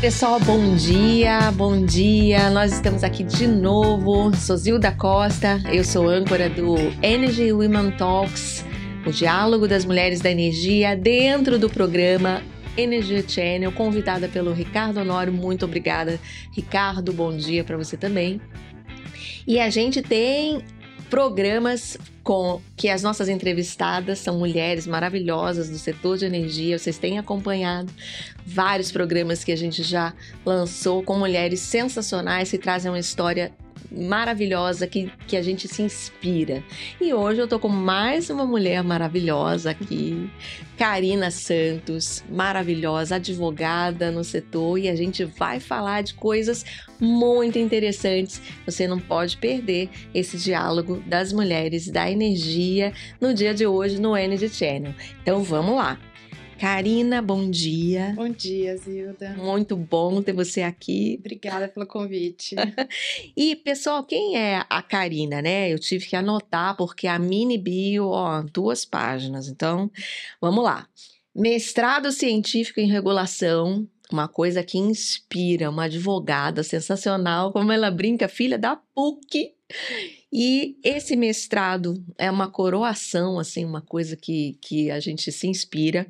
Pessoal, bom dia, bom dia. Nós estamos aqui de novo. Sou Zilda Costa, eu sou âncora do Energy Women Talks, o diálogo das mulheres da energia, dentro do programa Energy Channel, convidada pelo Ricardo Honório. Muito obrigada, Ricardo. Bom dia para você também. E a gente tem programas com que as nossas entrevistadas são mulheres maravilhosas do setor de energia. Vocês têm acompanhado vários programas que a gente já lançou com mulheres sensacionais que trazem uma história maravilhosa que a gente se inspira. E hoje eu tô com mais uma mulher maravilhosa aqui, Karina Santos, maravilhosa, advogada no setor, e a gente vai falar de coisas muito interessantes. Você não pode perder esse diálogo das mulheres da energia no dia de hoje no Energy Channel. Então vamos lá. Karina, bom dia. Bom dia, Zilda. Muito bom ter você aqui. Obrigada pelo convite. E, pessoal, quem é a Karina, né? Eu tive que anotar porque a mini bio, 2 páginas. Então, vamos lá. Mestrado científico em regulação, uma coisa que inspira, uma advogada sensacional, como ela brinca, filha da PUC. E esse mestrado é uma coroação, assim, uma coisa que a gente se inspira.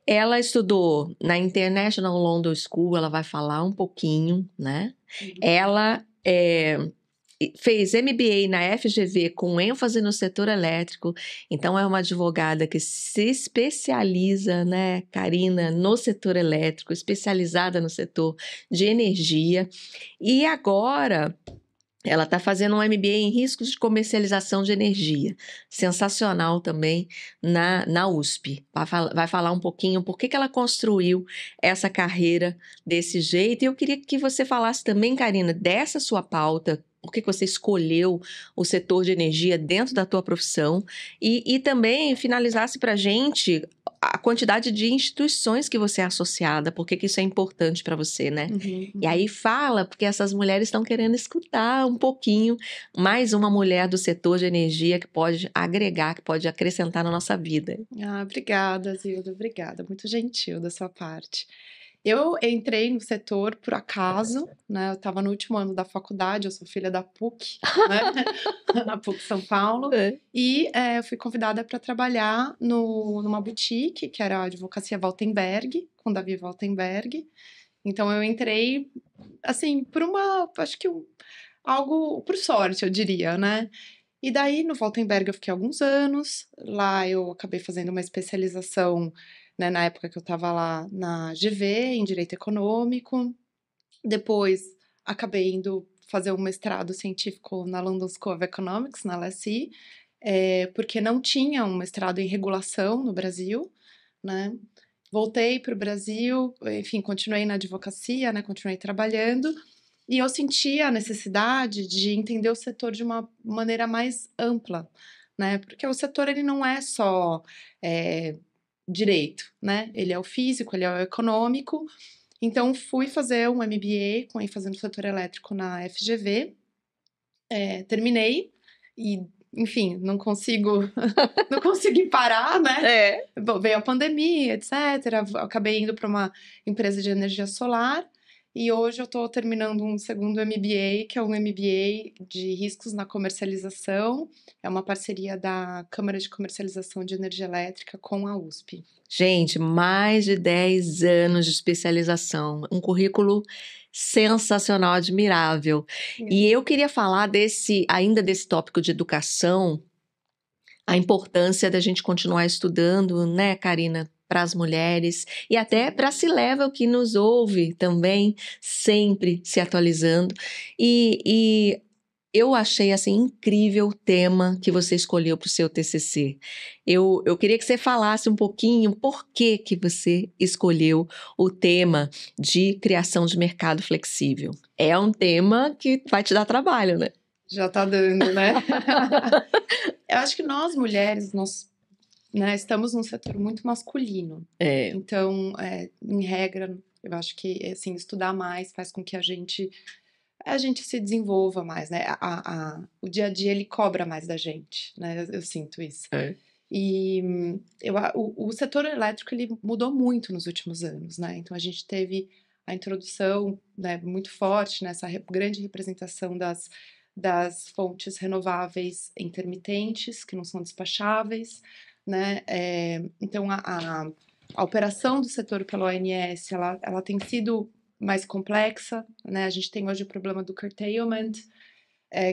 Ela estudou na International London School, ela vai falar um pouquinho, né? Ela fez MBA na FGV com ênfase no setor elétrico, então é uma advogada que se especializa, né, Karina, no setor elétrico, especializada no setor de energia, e agora ela está fazendo um MBA em riscos de comercialização de energia. Sensacional também na USP. Vai falar um pouquinho por que ela construiu essa carreira desse jeito. E eu queria que você falasse também, Karina, dessa sua pauta, por que você escolheu o setor de energia dentro da tua profissão e também finalizasse para a gente a quantidade de instituições que você é associada, por que isso é importante para você, né? E aí fala, porque essas mulheres estão querendo escutar um pouquinho, mais uma mulher do setor de energia que pode agregar, que pode acrescentar na nossa vida. Obrigada, Zilda, obrigada. Muito gentil da sua parte. Eu entrei no setor por acaso, né? Eu estava no último ano da faculdade, eu sou filha da PUC, né? Na PUC São Paulo. E eu fui convidada para trabalhar numa boutique, que era a Advocacia Waltenberg, com Davi Waltenberg. Então eu entrei, assim, algo por sorte, eu diria, né? E daí no Waltenberg eu fiquei alguns anos, lá eu acabei fazendo uma especialização, né, na época que eu estava lá na GV, em Direito Econômico. Depois acabei indo fazer um mestrado científico na London School of Economics, na LSE, porque não tinha um mestrado em regulação no Brasil, né? Voltei para o Brasil, enfim, continuei na advocacia, né, continuei trabalhando, e eu senti a necessidade de entender o setor de uma maneira mais ampla, né, porque o setor ele não é só direito, né, ele é o físico, ele é o econômico. Então fui fazer um MBA com ênfase no setor elétrico na FGV, terminei e enfim, não consegui parar, né? Bom, veio a pandemia, etc. Acabei indo para uma empresa de energia solar e hoje eu estou terminando um segundo MBA, que é um MBA de riscos na comercialização. É uma parceria da Câmara de Comercialização de Energia Elétrica com a USP. Gente, mais de 10 anos de especialização, um currículo sensacional, admirável. E eu queria falar ainda desse tópico de educação, a importância da gente continuar estudando, né, Karina, para as mulheres e até para a C-Level que nos ouve também, sempre se atualizando. E eu achei, assim, incrível o tema que você escolheu para o seu TCC. Eu queria que você falasse um pouquinho por que você escolheu o tema de criação de mercado flexível. É um tema que vai te dar trabalho, né? Já tá dando, né? Eu acho que nós, mulheres, né, estamos num setor muito masculino. Então, em regra, eu acho que, assim, estudar mais faz com que a gente se desenvolva mais, né? O dia a dia, ele cobra mais da gente, né? Eu sinto isso. E o setor elétrico, ele mudou muito nos últimos anos, né? Então, a gente teve a introdução, né, muito forte nessa grande representação das fontes renováveis intermitentes, que não são despacháveis, né? Então, a operação do setor pela ONS, ela tem sido mais complexa, né? A gente tem hoje o problema do curtailment,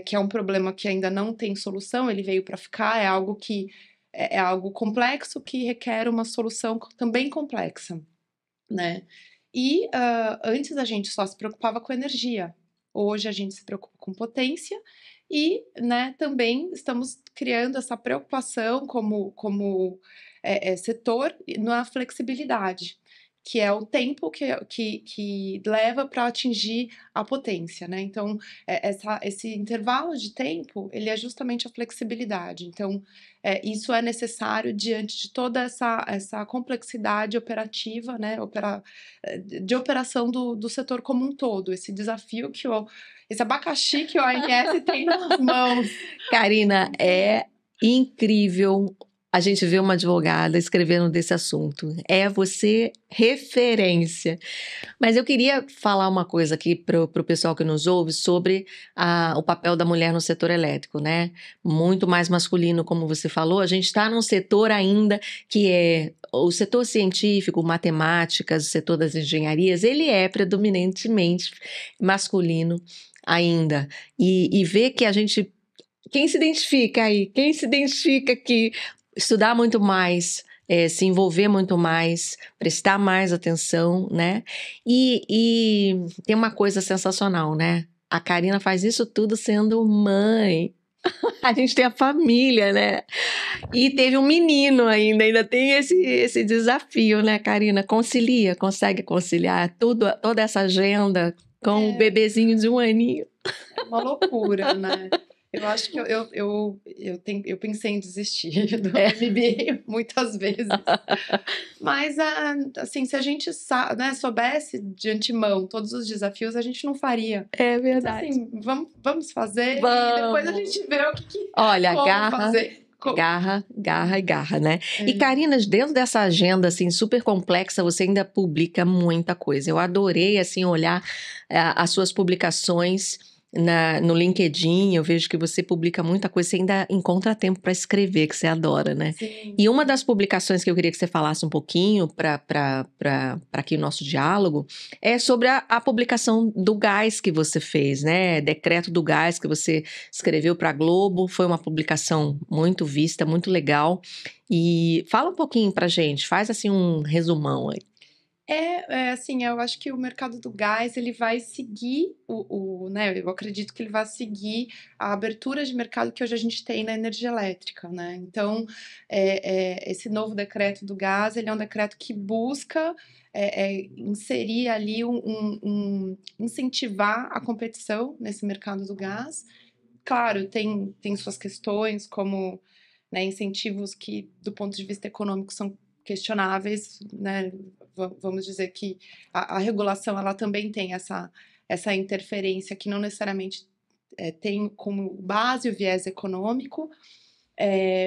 que é um problema que ainda não tem solução, ele veio para ficar, é algo que é algo complexo que requer uma solução também complexa, né? E antes a gente só se preocupava com energia, hoje a gente se preocupa com potência e, né, também estamos criando essa preocupação como setor na flexibilidade, que é o tempo que leva para atingir a potência, né? Então, esse intervalo de tempo, ele é justamente a flexibilidade. Então, isso é necessário diante de toda essa complexidade operativa, né? De operação do setor como um todo, esse desafio esse abacaxi que o ONS tem nas mãos. Karina, é incrível a gente ver uma advogada escrevendo desse assunto. É você referência. Mas eu queria falar uma coisa aqui para o pessoal que nos ouve sobre o papel da mulher no setor elétrico, né? Muito mais masculino, como você falou. A gente está num setor ainda que é o setor científico, matemáticas, o setor das engenharias, ele é predominantemente masculino ainda. E ver que a gente. Quem se identifica aí? Quem se identifica que estudar muito mais, se envolver muito mais, prestar mais atenção, né? E tem uma coisa sensacional, né? A Karina faz isso tudo sendo mãe. A gente tem a família, né? E teve um menino ainda tem esse desafio, né, Karina? Consegue conciliar toda essa agenda com o bebezinho de 1 aninho? É uma loucura, né? Eu acho que eu pensei em desistir do MBA muitas vezes. Mas, assim, se a gente né, soubesse de antemão todos os desafios, a gente não faria. É verdade. Então, assim, vamos fazer Vamos. E depois a gente vê Olha, como fazer. Garra, né? E Karina, dentro dessa agenda, assim, super complexa, você ainda publica muita coisa. Eu adorei, assim, olhar as suas publicações no LinkedIn. Eu vejo que você publica muita coisa, você ainda encontra tempo para escrever, que você adora, né? Sim. E uma das publicações que eu queria que você falasse um pouquinho para aqui o nosso diálogo é sobre a publicação do gás que você fez, né? Decreto do gás que você escreveu para a Globo. Foi uma publicação muito vista, muito legal. E fala um pouquinho pra gente, faz assim um resumão aí. Assim, eu acho que o mercado do gás, ele vai seguir né, eu acredito que ele vai seguir a abertura de mercado que hoje a gente tem na energia elétrica, né? Então, esse novo decreto do gás, ele é um decreto que busca inserir ali incentivar a competição nesse mercado do gás. Claro, tem suas questões, como, né, incentivos que, do ponto de vista econômico, são questionáveis, né? Vamos dizer que a regulação ela também tem essa interferência que não necessariamente tem como base o viés econômico,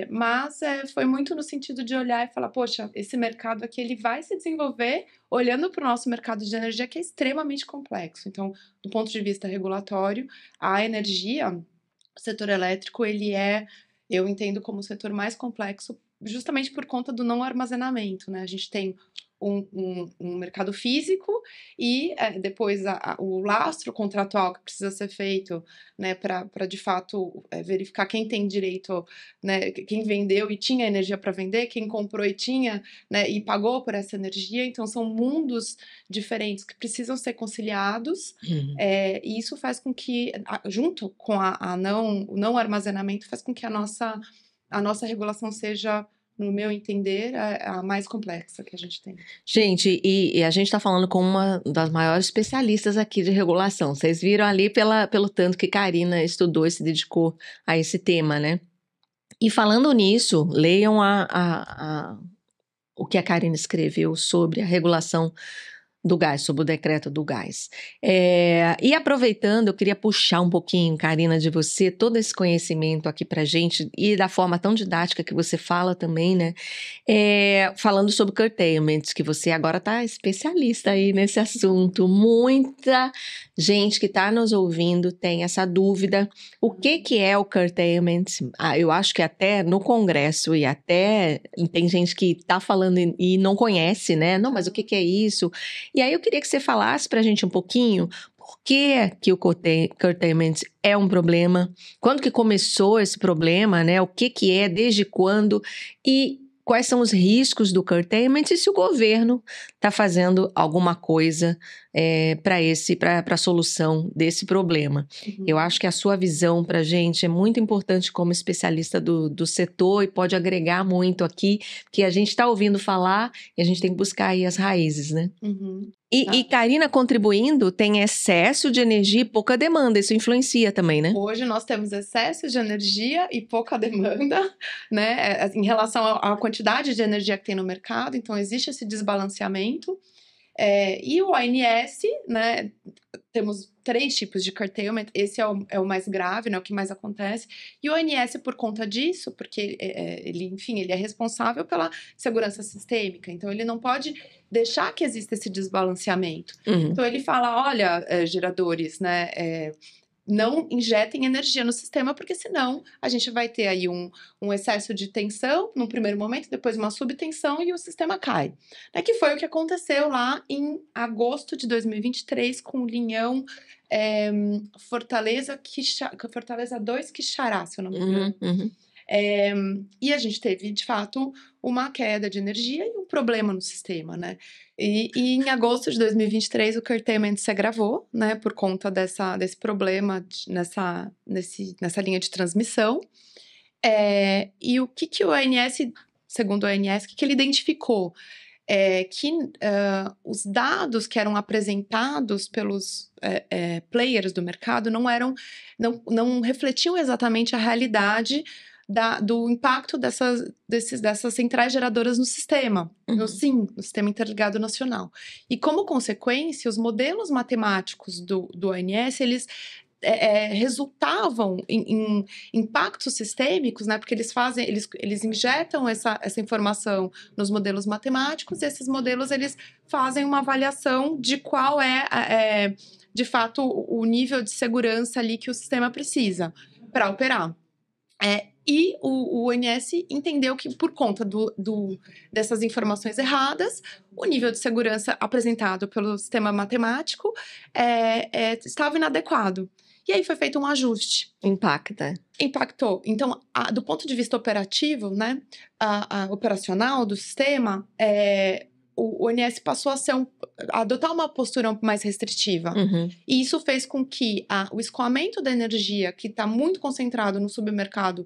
mas foi muito no sentido de olhar e falar, poxa, esse mercado aqui ele vai se desenvolver olhando para o nosso mercado de energia que é extremamente complexo. Então, do ponto de vista regulatório, a energia, o setor elétrico, eu entendo como o setor mais complexo justamente por conta do não armazenamento, né? A gente tem um mercado físico e depois o lastro contratual que precisa ser feito, né, para de fato verificar quem tem direito, né, quem vendeu e tinha energia para vender, quem comprou e tinha, né, e pagou por essa energia. Então são mundos diferentes que precisam ser conciliados. E isso faz com que, junto com o não armazenamento, faz com que a nossa regulação seja, no meu entender, a mais complexa que a gente tem. Gente, e a gente está falando com uma das maiores especialistas aqui de regulação. Vocês viram ali pelo tanto que Karina estudou e se dedicou a esse tema, né? E falando nisso, leiam o que a Karina escreveu sobre a regulação Do gás, sobre o decreto do gás. E aproveitando, eu queria puxar um pouquinho, Karina, de você, todo esse conhecimento aqui pra gente, e da forma tão didática que você fala também, né? Falando sobre curtailments, que você agora tá especialista aí nesse assunto. Muita gente que tá nos ouvindo tem essa dúvida. O que é o curtailment? Eu acho que até no Congresso e até tem gente que tá falando e não conhece, né? Não, mas o que é isso? E aí eu queria que você falasse para a gente um pouquinho por que o curtailment é um problema, quando que começou esse problema, né? O que é, desde quando e quais são os riscos do curtailment e se o governo está fazendo alguma coisa para a solução desse problema. Eu acho que a sua visão para a gente é muito importante como especialista do setor e pode agregar muito aqui, que a gente está ouvindo falar e a gente tem que buscar aí as raízes, né? E Karina contribuindo, tem excesso de energia e pouca demanda, isso influencia também, né? Hoje nós temos excesso de energia e pouca demanda, né, em relação à quantidade de energia que tem no mercado, então existe esse desbalanceamento. E o ONS, né, temos 3 tipos de curtailment, esse é o mais grave, né, o que mais acontece, e o ONS, por conta disso, porque ele é responsável pela segurança sistêmica, então ele não pode deixar que exista esse desbalanceamento. Então ele fala, olha, geradores, né, não injetem energia no sistema, porque senão a gente vai ter aí um excesso de tensão num primeiro momento, depois uma subtensão e o sistema cai. Que foi o que aconteceu lá em agosto de 2023 com o linhão Fortaleza 2 Quixará, se eu não me engano. E a gente teve, de fato, uma queda de energia e um problema no sistema, né? E em agosto de 2023 o curtailment se agravou, né? Por conta desse problema nessa linha de transmissão. E o que o ONS, segundo o ONS, o que ele identificou? Que os dados que eram apresentados pelos players do mercado não refletiam exatamente a realidade do impacto dessas centrais geradoras no sistema, no Sistema Interligado Nacional. E, como consequência, os modelos matemáticos do ONS, eles resultavam em impactos sistêmicos, né? Porque eles injetam essa informação nos modelos matemáticos, e esses modelos eles fazem uma avaliação de qual de fato o nível de segurança ali que o sistema precisa para operar. E o ONS entendeu que, por conta dessas informações erradas, o nível de segurança apresentado pelo sistema matemático estava inadequado. E aí foi feito um ajuste. Impactou. Então, do ponto de vista operativo, né, operacional do sistema, o ONS passou a adotar uma postura mais restritiva. E isso fez com que o escoamento da energia, que está muito concentrado no submercado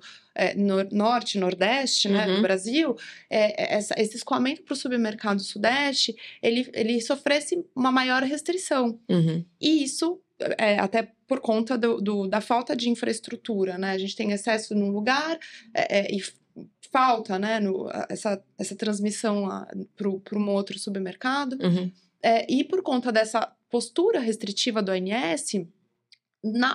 norte, nordeste, né, do Brasil, esse escoamento para o submercado sudeste, ele sofresse uma maior restrição. E isso, até por conta da falta de infraestrutura, né? A gente tem excesso num lugar e falta, né, essa transmissão para um outro submercado. E por conta dessa postura restritiva do ONS,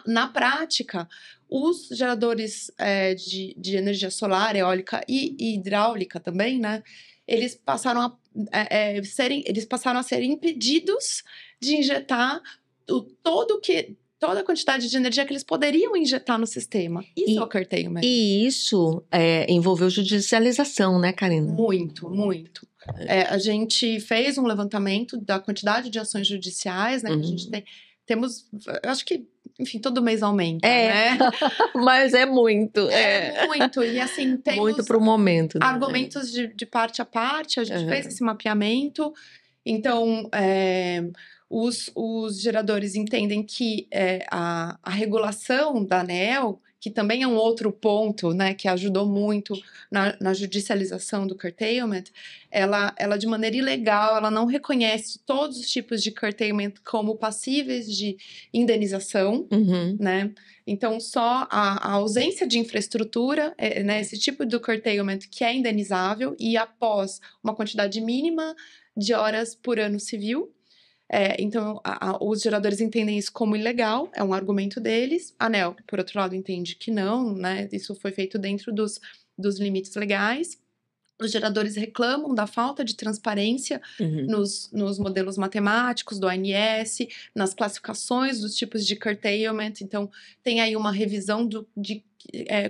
na prática, os geradores de energia solar, eólica e hidráulica também, né, eles passaram a ser impedidos de injetar toda a quantidade de energia que eles poderiam injetar no sistema. Isso é o curtailment. E isso envolveu judicialização, né, Karina? Muito, muito. A gente fez um levantamento da quantidade de ações judiciais, né, que a gente temos, eu acho que, enfim, todo mês aumenta, né? Mas é muito. Muito, e assim, temos muito pro momento, né? Argumentos de parte a parte, a gente fez esse mapeamento. Então, os geradores entendem que a regulação da ANEEL, que também é um outro ponto, né, que ajudou muito na judicialização do curtailment, ela de maneira ilegal, ela não reconhece todos os tipos de curtailment como passíveis de indenização, né? Então, só a ausência de infraestrutura, né, esse tipo de curtailment que é indenizável, e após uma quantidade mínima de horas por ano civil. Então, os geradores entendem isso como ilegal, é um argumento deles. A ANEEL, por outro lado, entende que não, né? Isso foi feito dentro dos limites legais. Os geradores reclamam da falta de transparência nos modelos matemáticos do ANS, nas classificações dos tipos de curtailment. Então, tem aí uma revisão de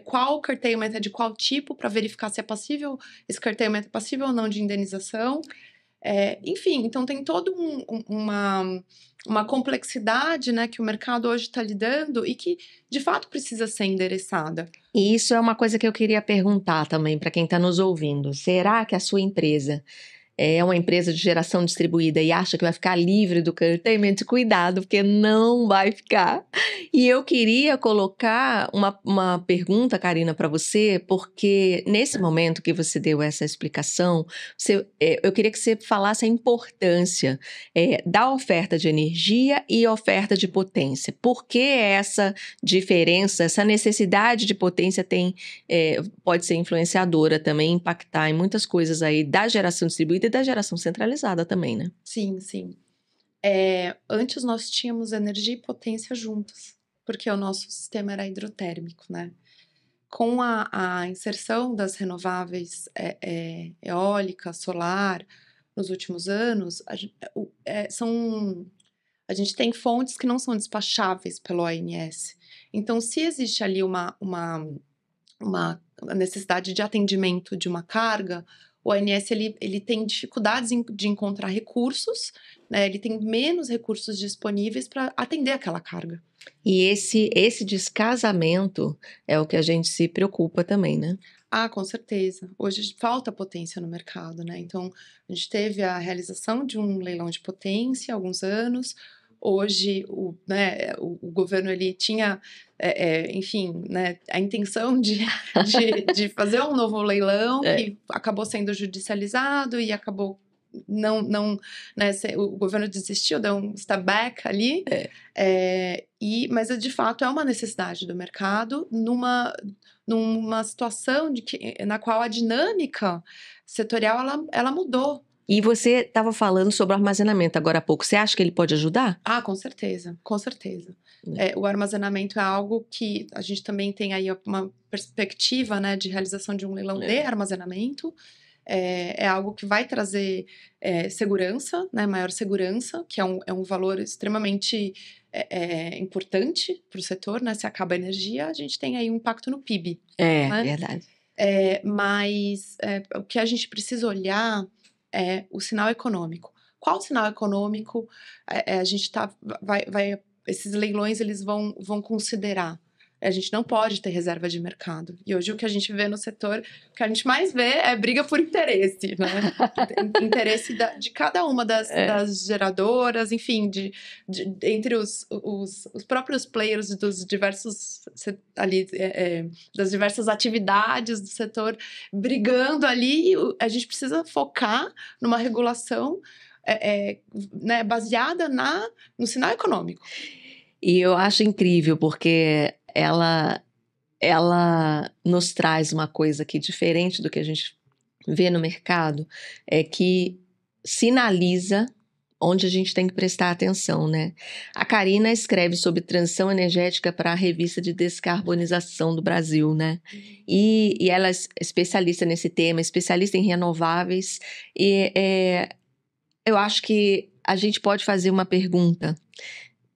qual curtailment é de qual tipo, para verificar se é passível, esse curtailment é passível ou não de indenização. Enfim, então tem toda uma complexidade, né, que o mercado hoje está lidando e que, de fato, precisa ser endereçada. E isso é uma coisa que eu queria perguntar também para quem está nos ouvindo. Será que a sua empresa é uma empresa de geração distribuída e acha que vai ficar livre do curtailment? Cuidado, porque não vai ficar. E eu queria colocar uma pergunta, Karina, para você, porque nesse momento que você deu essa explicação, eu queria que você falasse a importância da oferta de energia e oferta de potência. Por que essa diferença, essa necessidade de potência pode ser influenciadora também, impactar em muitas coisas aí da geração distribuída e da geração centralizada também, né? Sim, sim. Antes nós tínhamos energia e potência juntas, porque o nosso sistema era hidrotérmico, né? Com a inserção das renováveis eólica, solar, nos últimos anos, a gente tem fontes que não são despacháveis pelo ONS. Então, se existe ali uma necessidade de atendimento de uma carga, o ONS ele tem dificuldades de encontrar recursos, né? Ele tem menos recursos disponíveis para atender aquela carga. E esse descasamento é o que a gente se preocupa também, né? Com certeza. Hoje falta potência no mercado, né? Então, a gente teve a realização de um leilão de potência há alguns anos. Hoje, o governo ele tinha, enfim, né, a intenção de fazer um novo leilão que acabou sendo judicializado e acabou não, né, o governo desistiu, deu um step back ali. Mas de fato é uma necessidade do mercado numa situação na qual a dinâmica setorial ela mudou. E você estava falando sobre o armazenamento agora há pouco. Você acha que ele pode ajudar? Com certeza, com certeza. O armazenamento é algo que a gente também tem aí uma perspectiva, né, de realização de um leilão de armazenamento. É algo que vai trazer segurança, né, maior segurança, que é um valor extremamente importante para o setor, né? Se acaba a energia, a gente tem aí um impacto no PIB. Né? Verdade. Mas o que a gente precisa olhar é o sinal econômico. Qual sinal econômico a gente esses leilões eles vão considerar? A gente não pode ter reserva de mercado. E hoje o que a gente vê no setor, o que a gente mais vê é briga por interesse, né? Interesse de cada uma das geradoras, enfim, entre os próprios players dos diversos ali, das diversas atividades do setor, brigando ali. A gente precisa focar numa regulação né, baseada no sinal econômico. E eu acho incrível, porque ela nos traz uma coisa que, diferente do que a gente vê no mercado, é que sinaliza onde a gente tem que prestar atenção, né? A Karina escreve sobre transição energética para a revista de descarbonização do Brasil, né? E ela é especialista nesse tema, especialista em renováveis, e eu acho que a gente pode fazer uma pergunta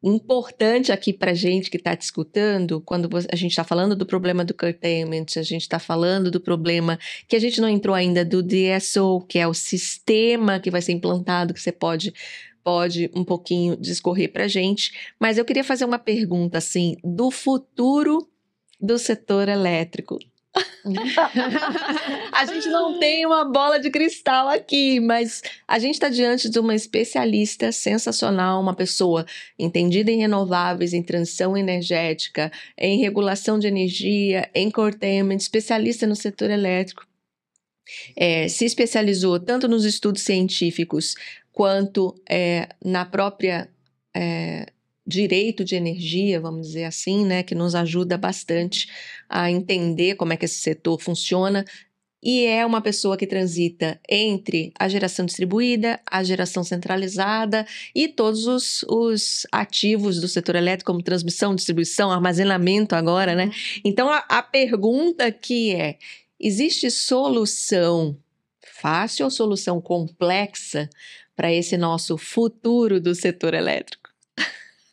importante aqui para gente que está te escutando, quando a gente está falando do problema do curtailment, a gente está falando do problema que a gente não entrou ainda do DSO, que é o sistema que vai ser implantado, que você pode um pouquinho discorrer para a gente, mas eu queria fazer uma pergunta assim, do futuro do setor elétrico. A gente não tem uma bola de cristal aqui, mas a gente está diante de uma especialista sensacional, uma pessoa entendida em renováveis, em transição energética, em regulação de energia, em curtailment, especialista no setor elétrico. Se especializou tanto nos estudos científicos quanto na própria direito de energia, vamos dizer assim, né, que nos ajuda bastante a entender como é que esse setor funciona. e é uma pessoa que transita entre a geração distribuída, a geração centralizada e todos os ativos do setor elétrico, como transmissão, distribuição, armazenamento agora, né? Então, a pergunta aqui é: existe solução fácil ou solução complexa para esse nosso futuro do setor elétrico?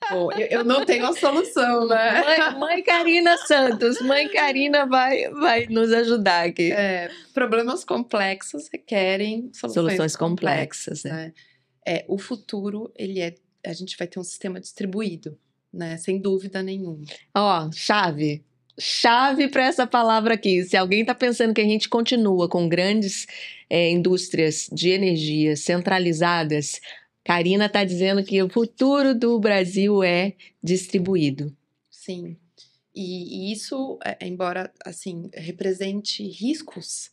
Bom, eu não tenho a solução, né? Mãe Karina Santos, mãe Karina vai nos ajudar aqui. Problemas complexos requerem soluções complexas, né? O futuro, a gente vai ter um sistema distribuído, né? Sem dúvida nenhuma. Chave para essa palavra aqui. Se alguém está pensando que a gente continua com grandes indústrias de energia centralizadas, Karina está dizendo que o futuro do Brasil é distribuído. Sim. E isso, embora assim represente riscos,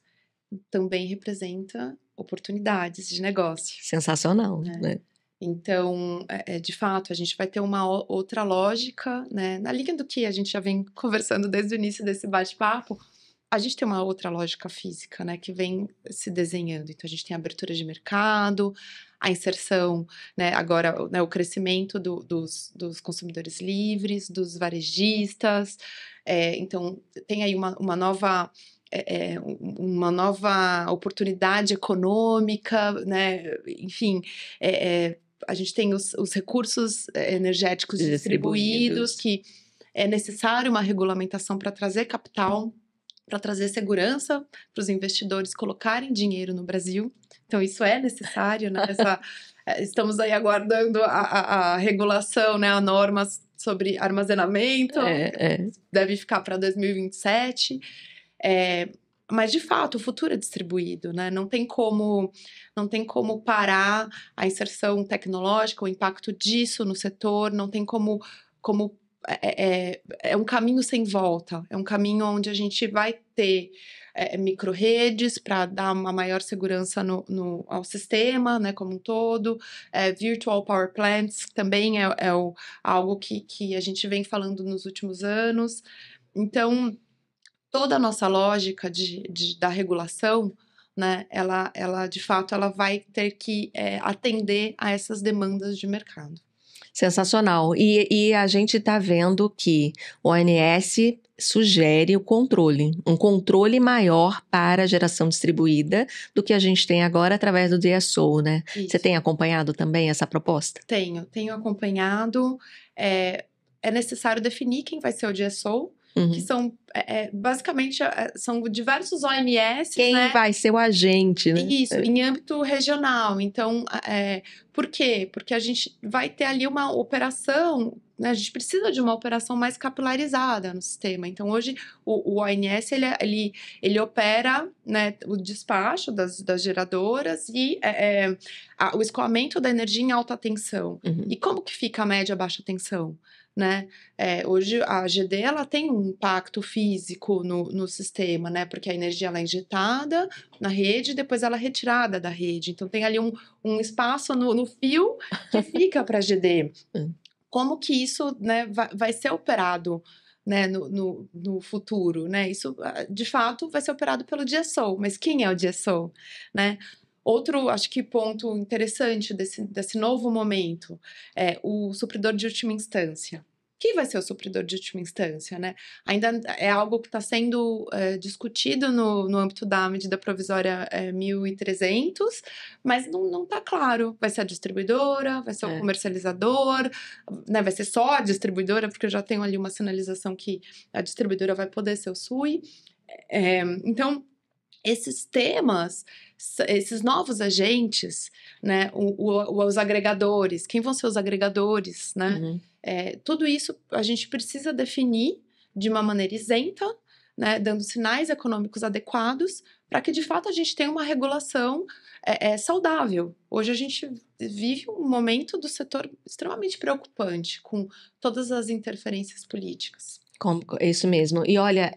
também representa oportunidades de negócio. Sensacional, né? Então, de fato, a gente vai ter uma outra lógica, né? Na linha do que a gente já vem conversando desde o início desse bate-papo, a gente tem uma outra lógica física, né? Que vem se desenhando. Então, a gente tem a abertura de mercado, a inserção, né? Agora, né, o crescimento dos consumidores livres, dos varejistas. Então, tem aí uma nova oportunidade econômica, né? Enfim, a gente tem os recursos energéticos distribuídos, que é necessário uma regulamentação para trazer capital, para trazer segurança para os investidores colocarem dinheiro no Brasil. Então, isso é necessário, né? Estamos aí aguardando a regulação, né? A normas sobre armazenamento, deve ficar para 2027. Mas, de fato, o futuro é distribuído, né? Não tem como parar a inserção tecnológica, o impacto disso no setor, não tem como é um caminho sem volta, é um caminho onde a gente vai ter micro-redes para dar uma maior segurança ao sistema, né, como um todo, virtual power plants também é algo que a gente vem falando nos últimos anos. Então, toda a nossa lógica da regulação, né, ela de fato ela vai ter que atender a essas demandas de mercado. Sensacional. E a gente está vendo que o ONS sugere um controle maior para a geração distribuída do que a gente tem agora através do DSO, né? Isso. Você tem acompanhado também essa proposta? Tenho acompanhado. É necessário definir quem vai ser o DSO, que são, basicamente, são diversos OMS, quem né? vai ser o agente, né? Isso, em âmbito regional. Então, por quê? Porque a gente vai ter ali uma operação, né? A gente precisa de uma operação mais capilarizada no sistema. Então, hoje, o ONS, ele opera, né, o despacho das geradoras e o escoamento da energia em alta tensão. E como que fica a média baixa tensão? Né? Hoje a GD ela tem um impacto físico no sistema, né? Porque a energia ela é injetada na rede e depois ela é retirada da rede. Então tem ali um espaço no fio que fica para a GD. Como que isso, né, vai ser operado, né, no futuro? Né? Isso, de fato, vai ser operado pelo DSO. Mas quem é o DSO? Né? Outro, acho que ponto interessante desse novo momento é o supridor de última instância. Quem vai ser o supridor de última instância, né? Ainda é algo que está sendo discutido no âmbito da medida provisória 1300, mas não está claro. Vai ser a distribuidora, vai ser o comercializador, né? Vai ser só a distribuidora, porque eu já tenho ali uma sinalização que a distribuidora vai poder ser o SUI. Então, esses temas, esses novos agentes, né, os agregadores, quem vão ser os agregadores, né? Tudo isso a gente precisa definir de uma maneira isenta, né, dando sinais econômicos adequados para que de fato a gente tenha uma regulação saudável. Hoje a gente vive um momento do setor extremamente preocupante com todas as interferências políticas. Isso mesmo. E olha,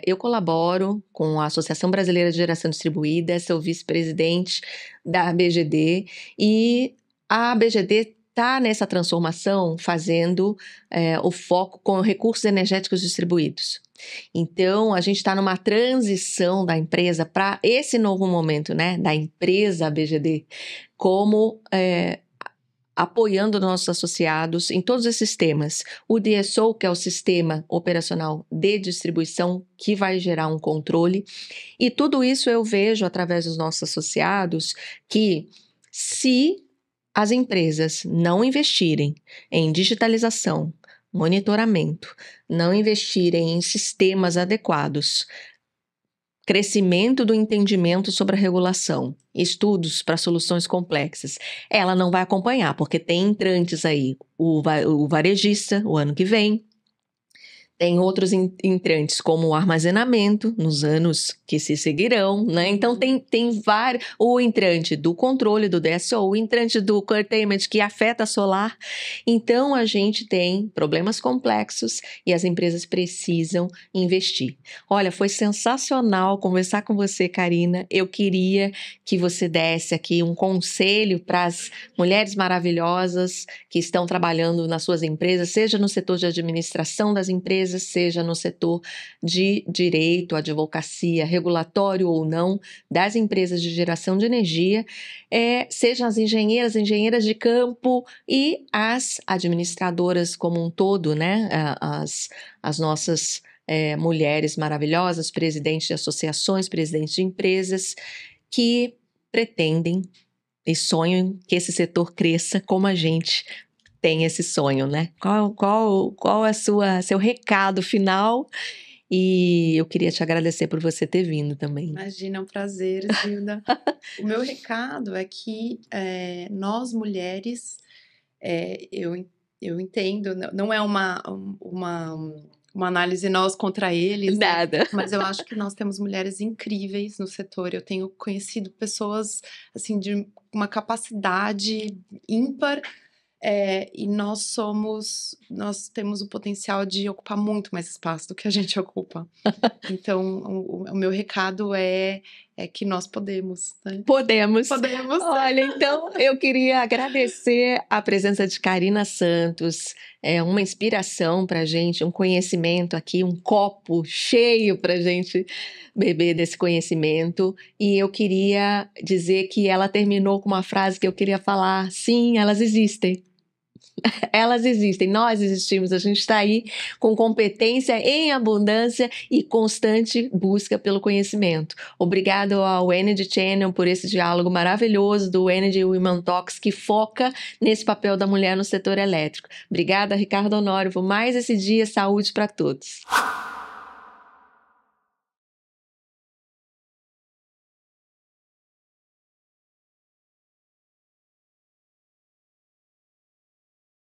eu colaboro com a Associação Brasileira de Geração Distribuída, sou vice-presidente da ABGD e a ABGD está nessa transformação fazendo o foco com recursos energéticos distribuídos. Então, a gente está numa transição da empresa para esse novo momento, né? Da empresa BGD, como apoiando nossos associados em todos esses temas. O DSO, que é o Sistema Operacional de Distribuição, que vai gerar um controle. E tudo isso eu vejo através dos nossos associados que, se as empresas não investirem em digitalização, monitoramento, não investirem em sistemas adequados, crescimento do entendimento sobre a regulação, estudos para soluções complexas, ela não vai acompanhar, porque tem entrantes aí, o varejista, o ano que vem, tem outros entrantes, como o armazenamento, nos anos que se seguirão, né? Então, tem vários... O entrante do controle do DSO, o entrante do curtailment, que afeta a solar. Então, a gente tem problemas complexos e as empresas precisam investir. Olha, foi sensacional conversar com você, Karina. Eu queria que você desse aqui um conselho para as mulheres maravilhosas que estão trabalhando nas suas empresas, seja no setor de administração das empresas, seja no setor de direito, advocacia, regulatório ou não, das empresas de geração de energia, sejam as engenheiras de campo e as administradoras como um todo, né? As nossas mulheres maravilhosas, presidentes de associações, presidentes de empresas, que pretendem e sonham que esse setor cresça como a gente tem esse sonho, né? Qual é seu recado final? E eu queria te agradecer por você ter vindo também. Imagina, é um prazer, Zilda. O meu recado é que nós mulheres, eu entendo, não é uma análise nós contra eles, né? Nada. Mas eu acho que nós temos mulheres incríveis no setor. Eu tenho conhecido pessoas assim de uma capacidade ímpar. E nós temos o potencial de ocupar muito mais espaço do que a gente ocupa. Então, o meu recado é que nós podemos, né? Podemos. Olha, então eu queria agradecer a presença de Karina Santos, uma inspiração pra gente, um conhecimento aqui, um copo cheio pra gente beber desse conhecimento. E eu queria dizer que ela terminou com uma frase que eu queria falar: sim, elas existem. Elas existem, nós existimos, a gente está aí com competência em abundância e constante busca pelo conhecimento. Obrigado ao Energy Channel por esse diálogo maravilhoso do Energy Women Talks, que foca nesse papel da mulher no setor elétrico. Obrigada, Ricardo Honório, por mais esse dia. Saúde para todos.